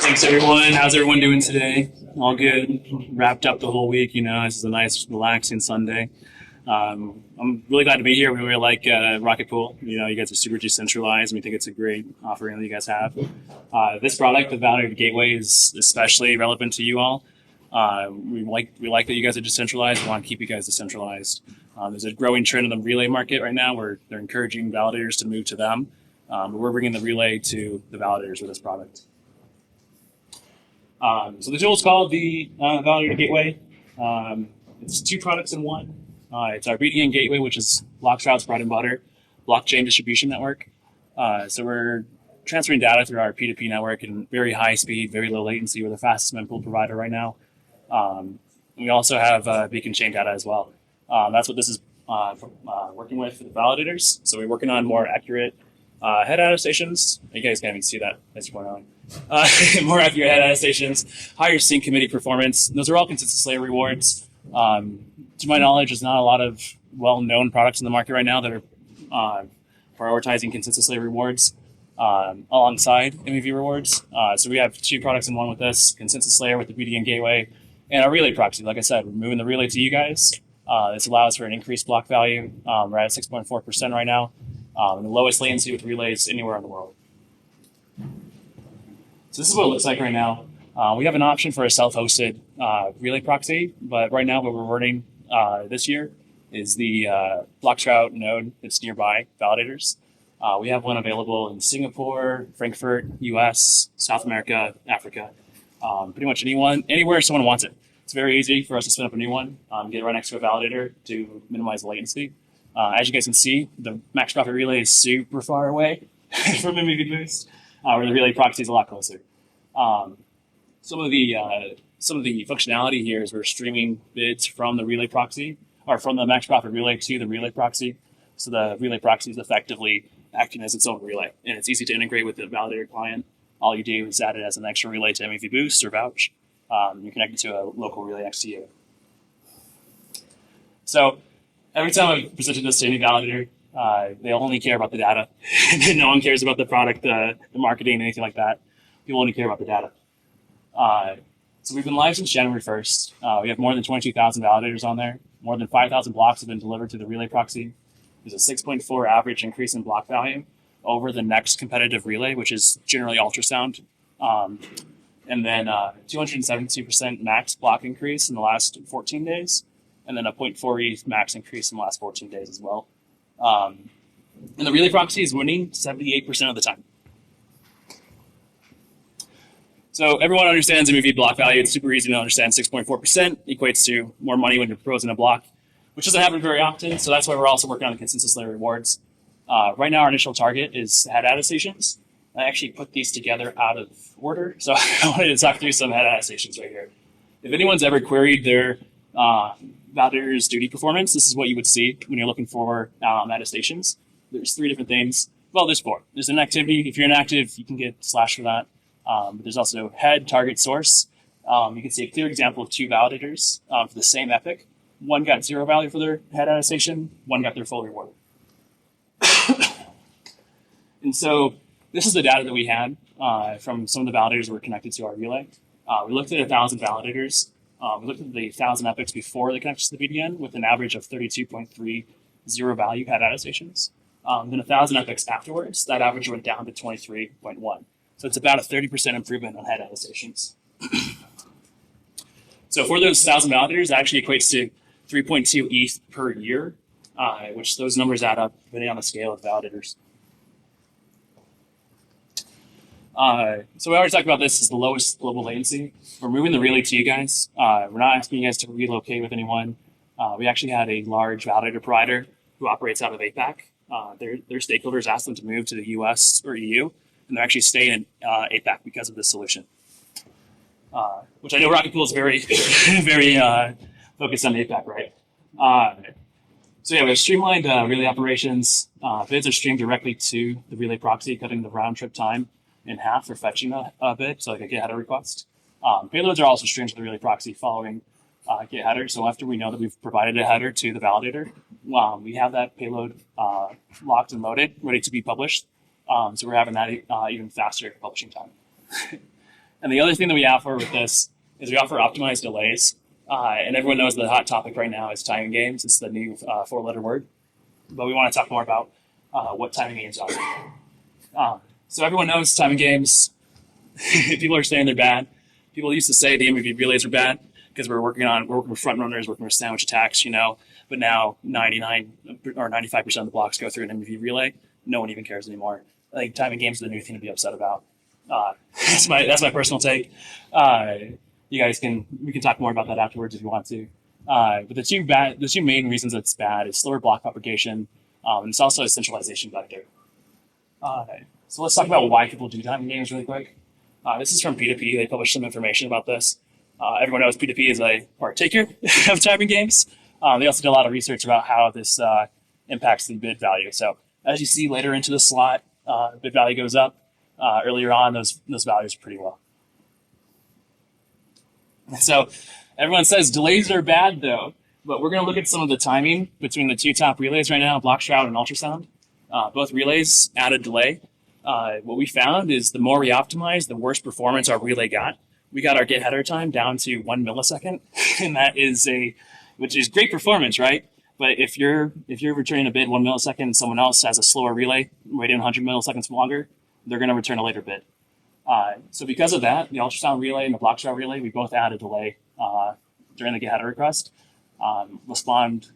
Thanks everyone. How's everyone doing today? All good. Wrapped up the whole week. This is a nice, relaxing Sunday. I'm really glad to be here. We really like Rocket Pool. You guys are super decentralized, and we think it's a great offering that you guys have. This product, the Validated Gateway, is especially relevant to you all. We like that you guys are decentralized. We want to keep you guys decentralized. There's a growing trend in the relay market right now where they're encouraging validators to move to them. But we're bringing the relay to the validators with this product. So the tool is called the Validated Gateway. It's two products in one. It's our BDN Gateway, which is bloXroute's bread and butter, blockchain distribution network. So we're transferring data through our P2P network in very high speed, very low latency. We're the fastest mempool provider right now. We also have beacon chain data as well. That's what this is working with for the validators. So we're working on more accurate head attestations. You guys can't even see that. That's going on. More accurate head attestations, higher sync committee performance. Those are all consensus layer rewards. To my knowledge, there's not a lot of well-known products in the market right now that are prioritizing consensus layer rewards alongside MEV rewards. So we have two products in one with this, consensus layer with the BDN Gateway, and our relay proxy. Like I said, we're moving the relay to you guys. This allows for an increased block value. We're at 6.4% right now. And the lowest latency with relays anywhere in the world. So this is what it looks like right now. We have an option for a self-hosted relay proxy, but right now what we're running this year is the bloXroute node that's nearby validators. We have one available in Singapore, Frankfurt, US, South America, Africa, pretty much anywhere someone wants it. It's very easy for us to spin up a new one, get it right next to a validator to minimize the latency. As you guys can see, the max profit relay is super far away from MEV Boost, where the relay proxy is a lot closer. Some of the functionality here is we're streaming bids from the relay proxy, or from the max profit relay to the relay proxy. So the relay proxy is effectively acting as its own relay, and it's easy to integrate with the validator client. All you do is add it as an extra relay to MEV Boost or Vouch. You connect it to a local relay next to you. So every time I've presented this to any validator, they only care about the data. No one cares about the product, the marketing, anything like that. People only care about the data. So we've been live since January 1st. We have more than 22,000 validators on there. More than 5,000 blocks have been delivered to the relay proxy. There's a 6.4 average increase in block value over the next competitive relay, which is generally ultrasound. And then 272% max block increase in the last 14 days. And then a 0.4 ETH max increase in the last 14 days as well. And the relay proxy is winning 78% of the time. So everyone understands MEV block value. It's super easy to understand. 6.4% equates to more money when you're proposing a block, which doesn't happen very often. So that's why we're also working on the consensus layer rewards. Right now, our initial target is head attestations. I actually put these together out of order. So I wanted to talk through some head attestations right here. If anyone's ever queried their validator's duty performance, this is what you would see when you're looking for attestations. There's three different things. Well, there's four. There's an activity. If you're inactive, you can get slashed for that. But there's also head, target, source. You can see a clear example of two validators for the same epoch. One got 0 value for their head attestation. One got their full reward. And so this is the data that we had from some of the validators that were connected to our relay. We looked at 1,000 validators. We looked at the 1,000 epochs before they connected to the BDN with an average of 32.30 value head attestations. Then 1,000 epochs afterwards, that average went down to 23.1. So it's about a 30% improvement on head attestations. So for those 1,000 validators, that actually equates to 3.2 ETH per year, which those numbers add up depending on the scale of validators. So we already talked about this as the lowest global latency. We're moving the relay to you guys. We're not asking you guys to relocate with anyone. We actually had a large validator provider who operates out of APAC. Their stakeholders asked them to move to the US or EU, and they're actually staying in APAC because of this solution. Which I know Rocket Pool is very, very focused on APAC, right? So yeah, we have streamlined relay operations. Bids are streamed directly to the relay proxy, cutting the round trip time in half for fetching a bid, so like a get header request. Payloads are also streamed to the relay proxy following get header. So after we know that we've provided a header to the validator, we have that payload locked and loaded, ready to be published. So we're having that even faster publishing time. And the other thing that we offer with this is we offer optimized delays. And everyone knows the hot topic right now is timing games. It's the new four-letter word. But we want to talk more about what timing games are. So everyone knows timing games. People are saying they're bad. People used to say the MVP relays are bad because we're working with front runners, working with sandwich attacks, But now 99 or 95% of the blocks go through an MVP relay. No one even cares anymore. I think timing games are the new thing to be upset about. That's my personal take. We can talk more about that afterwards if you want to. But the two main reasons it's bad is slower block propagation, and it's also a centralization vector. So let's talk about why people do timing games really quick. This is from P2P. They published some information about this. Everyone knows P2P is a partaker of timing games. They also did a lot of research about how this impacts the bid value. So as you see later into the slot, bid value goes up. Earlier on, those values are pretty low. So everyone says delays are bad, though. But we're going to look at some of the timing between the two top relays right now, bloXroute and ultrasound. Both relays added delay. What we found is the more we optimize, the worse performance our relay got. We got our get header time down to 1 millisecond, and that is which is great performance, right? But if you're returning a bid 1 millisecond and someone else has a slower relay, waiting 100 milliseconds longer, they're going to return a later bid. So because of that, the ultrasound relay and the bloXroute relay, we both add a delay during the get header request. It responds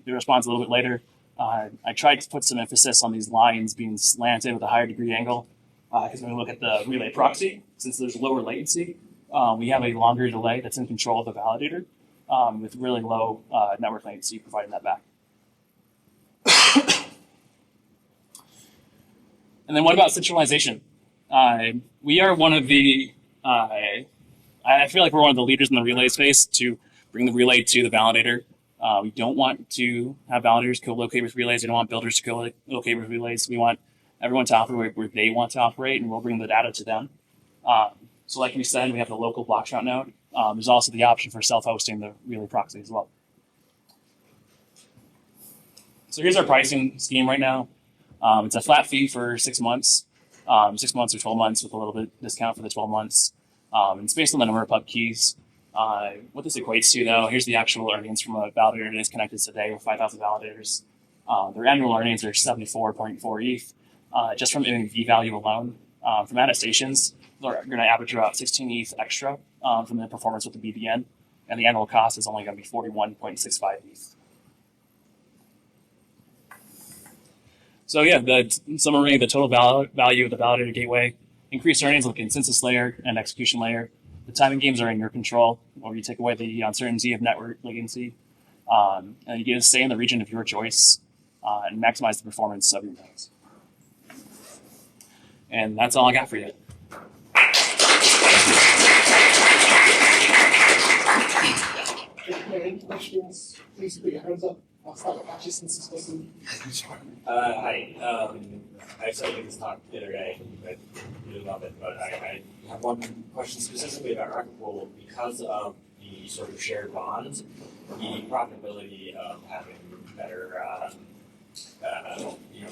a little bit later. I tried to put some emphasis on these lines being slanted with a higher degree angle because when we look at the relay proxy, since there's lower latency, we have a longer delay that's in control of the validator with really low network latency providing that back. And then what about centralization? We are one of the, I feel like we're one of the leaders in the relay space to bring the relay to the validator. We don't want to have validators co-locate with relays. We don't want builders to co-locate with relays. We want everyone to operate where they want to operate, and we'll bring the data to them. So like we said, we have the local bloXroute node. There's also the option for self-hosting the relay proxy as well. So here's our pricing scheme right now. It's a flat fee for 6 months, 6 months or 12 months with a little bit discount for the 12 months. It's based on the number of pub keys. What this equates to, though, here's the actual earnings from a validator that is connected today with 5,000 validators. Their annual earnings are 74.4 ETH. Just from MEV value alone. From attestations, they're going to average about 16 ETH extra from the performance with the BBN, and the annual cost is only going to be 41.65 ETH. So yeah, the summary, the total value of the validator gateway, increased earnings with the consensus layer and execution layer. The timing games are in your control, or you take away the uncertainty of network latency, and you get to stay in the region of your choice and maximize the performance of your nodes. And that's all I got for you. If there are any questions, please put your hands up. I'll start with Patches since it's spoken. Hi. I started this talk the other day. I really love it, but I have one question specifically about Rocket Pool. Because of the sort of shared bonds, the profitability of having better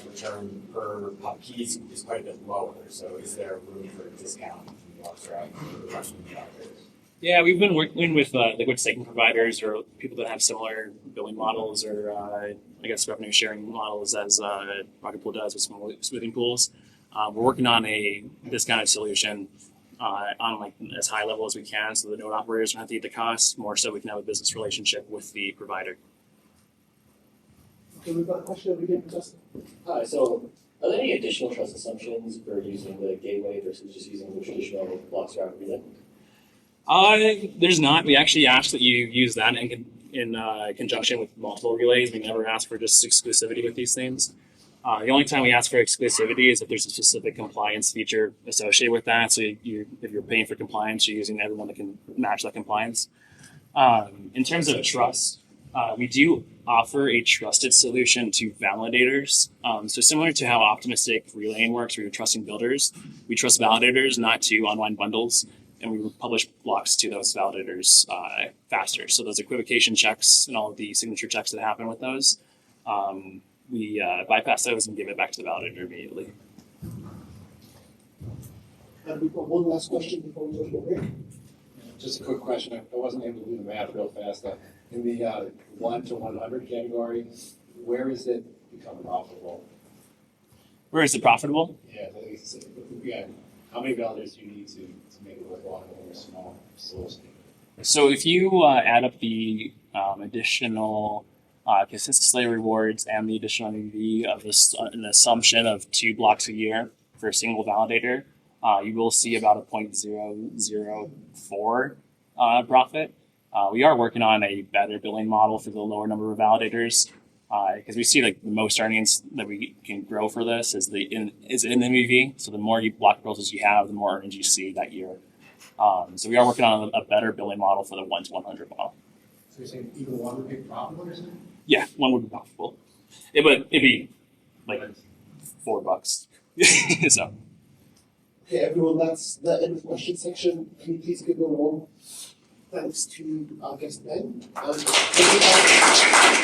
return per pub keys is quite a bit lower. So is there room for a discount in bloXroute for the rest of the operators? Yeah, we've been working with liquid staking providers or people that have similar billing models or revenue sharing models as Rocket Pool does with smoothing pools. We're working on a discounted solution on like as high level as we can, so the node operators don't have to eat the cost. More so, we can have a business relationship with the provider. Okay, we've got a question over here from Justin. Hi, so are there any additional trust assumptions for using the gateway versus just using the traditional bloXroute relay? There's not. We actually ask that you use that in conjunction with multiple relays. We never ask for just exclusivity with these things. The only time we ask for exclusivity is if there's a specific compliance feature associated with that. So if you're paying for compliance, you're using everyone that can match that compliance. In terms of trust, we do offer a trusted solution to validators. So similar to how optimistic relaying works, where you're trusting builders, we trust validators not to unwind bundles, and we publish blocks to those validators faster. So those equivocation checks and all of the signature checks that happen with those, we bypass those and give it back to the validator immediately. And we've got one last question before we go to the break. Just a quick question. I wasn't able to do the math real fast. In the 1 to 100 category, where is it become profitable? Where is it profitable? Yeah, how many validators do you need to make it worthwhile when you're small source? So if you add up the additional consistency rewards and the additional MEV of this, an assumption of 2 blocks a year for a single validator, you will see about a 0.004 profit. We are working on a better billing model for the lower number of validators because we see like the most earnings that we can grow for this is in MEV. So the more block proposals you have, the more earnings you see that year. So we are working on a better billing model for the 1 to 100 model. So you're saying even one would be profitable or something? Yeah, one would be profitable. It'd be like $4. So. Okay, everyone, that's the end of the question section. Can you please give a warm thanks to our guest Ben?